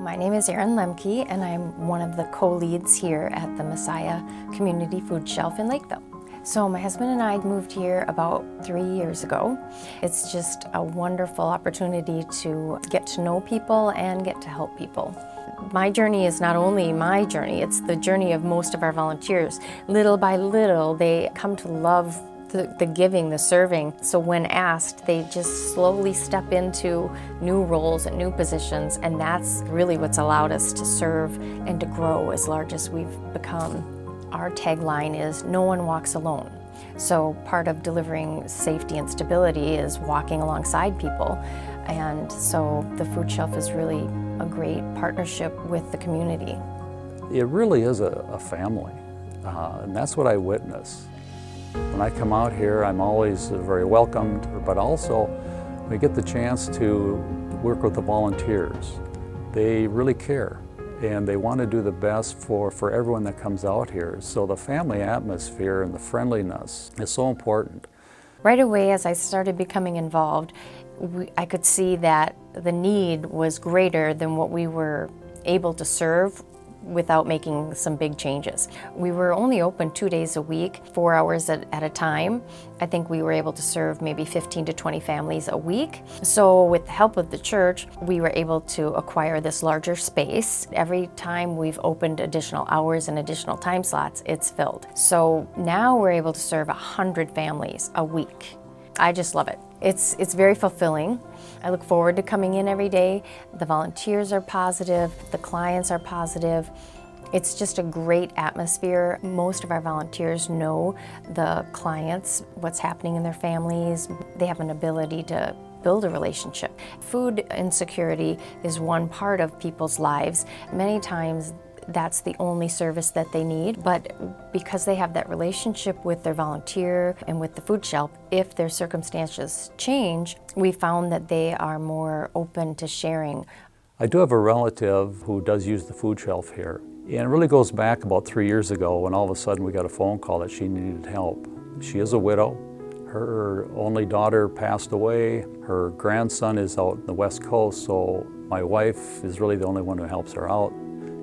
My name is Erin Lemke, and I'm one of the co-leads here at the Messiah Community Food Shelf in Lakeville. So my husband and I moved here about 3 years ago. It's just a wonderful opportunity to get to know people and get to help people. My journey is not only my journey, it's the journey of most of our volunteers. Little by little, they come to love the giving, the serving. So when asked, they just slowly step into new roles and new positions, and that's really what's allowed us to serve and to grow as large as we've become. Our tagline is, "No one walks alone." So part of delivering safety and stability is walking alongside people. And so the food shelf is really a great partnership with the community. It really is a family, and that's what I witness. When I come out here, I'm always very welcomed, but also we get the chance to work with the volunteers. They really care, and they want to do the best for everyone that comes out here. So the family atmosphere and the friendliness is so important. Right away, as I started becoming involved, I could see that the need was greater than what we were able to serve without making some big changes. We were only open 2 days a week, 4 hours at a time. I think we were able to serve maybe 15 to 20 families a week. So with the help of the church, we were able to acquire this larger space. Every time we've opened additional hours and additional time slots, it's filled. So now we're able to serve 100 families a week. I just love it. It's very fulfilling. I look forward to coming in every day. The volunteers are positive, the clients are positive. It's just a great atmosphere. Most of our volunteers know the clients, what's happening in their families. They have an ability to build a relationship. Food insecurity is one part of people's lives. Many times that's the only service that they need, but because they have that relationship with their volunteer and with the food shelf, if their circumstances change, we found that they are more open to sharing. I do have a relative who does use the food shelf here, and it really goes back about 3 years ago when all of a sudden we got a phone call that she needed help. She is a widow. Her only daughter passed away. Her grandson is out in the West Coast, so my wife is really the only one who helps her out.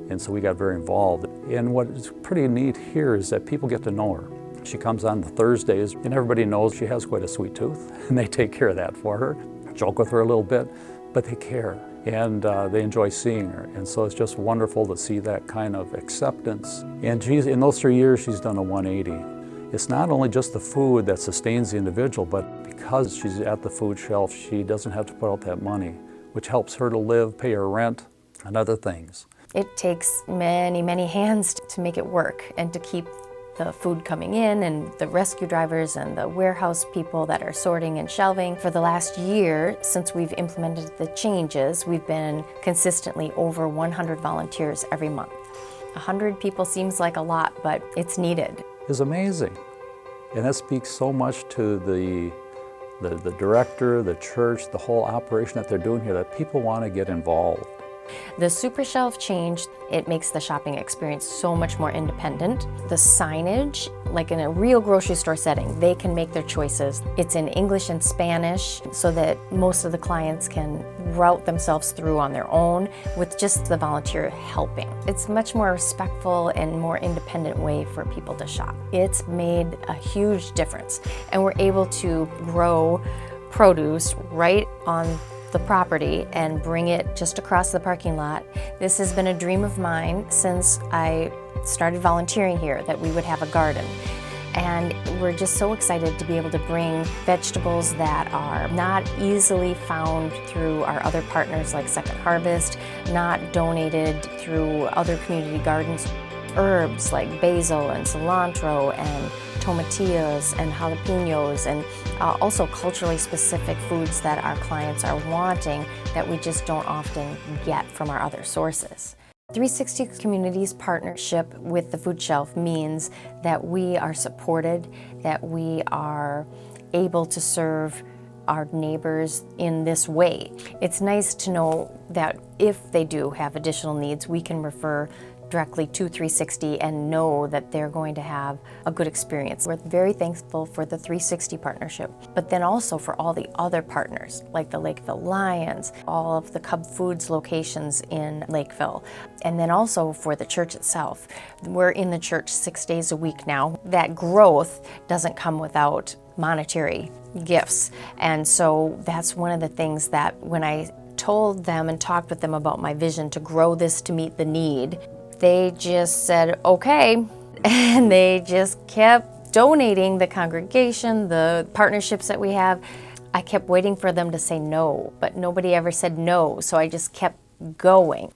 And so we got very involved. And what's pretty neat here is that people get to know her. She comes on the Thursdays, and everybody knows she has quite a sweet tooth, and they take care of that for her. Joke with her a little bit, but they care, and they enjoy seeing her. And so it's just wonderful to see that kind of acceptance. And in those 3 years, she's done a 180. It's not only just the food that sustains the individual, but because she's at the food shelf, she doesn't have to put out that money, which helps her to live, pay her rent, and other things. It takes many, many hands to make it work and to keep the food coming in, and the rescue drivers and the warehouse people that are sorting and shelving. For the last year, since we've implemented the changes, we've been consistently over 100 volunteers every month. 100 people seems like a lot, but it's needed. It's amazing. And that speaks so much to the director, the church, the whole operation that they're doing here, that people want to get involved. The Super Shelf change, it makes the shopping experience so much more independent. The signage, like in a real grocery store setting, they can make their choices. It's in English and Spanish so that most of the clients can route themselves through on their own with just the volunteer helping. It's much more respectful and more independent way for people to shop. It's made a huge difference, and we're able to grow produce right on the property and bring it just across the parking lot. This has been a dream of mine since I started volunteering here, that we would have a garden. And we're just so excited to be able to bring vegetables that are not easily found through our other partners like Second Harvest, not donated through other community gardens. Herbs like basil and cilantro and tomatillos and jalapenos, and also culturally specific foods that our clients are wanting that we just don't often get from our other sources. 360 Communities partnership with the food shelf means that we are supported, that we are able to serve our neighbors in this way. It's nice to know that if they do have additional needs, we can refer directly to 360 and know that they're going to have a good experience. We're very thankful for the 360 partnership, but then also for all the other partners, like the Lakeville Lions, all of the Cub Foods locations in Lakeville, and then also for the church itself. We're in the church 6 days a week now. That growth doesn't come without monetary gifts, and so that's one of the things that when I told them and talked with them about my vision to grow this to meet the need, they just said, okay, and they just kept donating. The congregation, the partnerships that we have. I kept waiting for them to say no, but nobody ever said no, so I just kept going.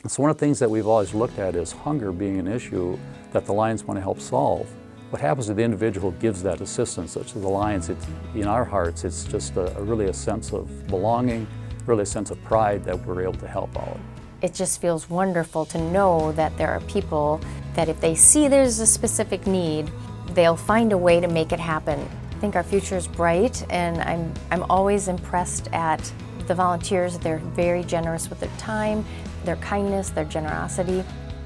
So one of the things that we've always looked at is hunger being an issue that the Lions want to help solve. What happens to the individual who gives that assistance, such as the Lions, in our hearts, it's just really a sense of belonging, really a sense of pride that we're able to help out. It just feels wonderful to know that there are people that if they see there's a specific need, they'll find a way to make it happen. I think our future is bright, and I'm always impressed at the volunteers. They're very generous with their time, their kindness, their generosity.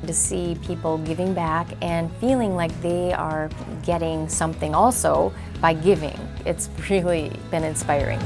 To see people giving back and feeling like they are getting something also by giving, it's really been inspiring.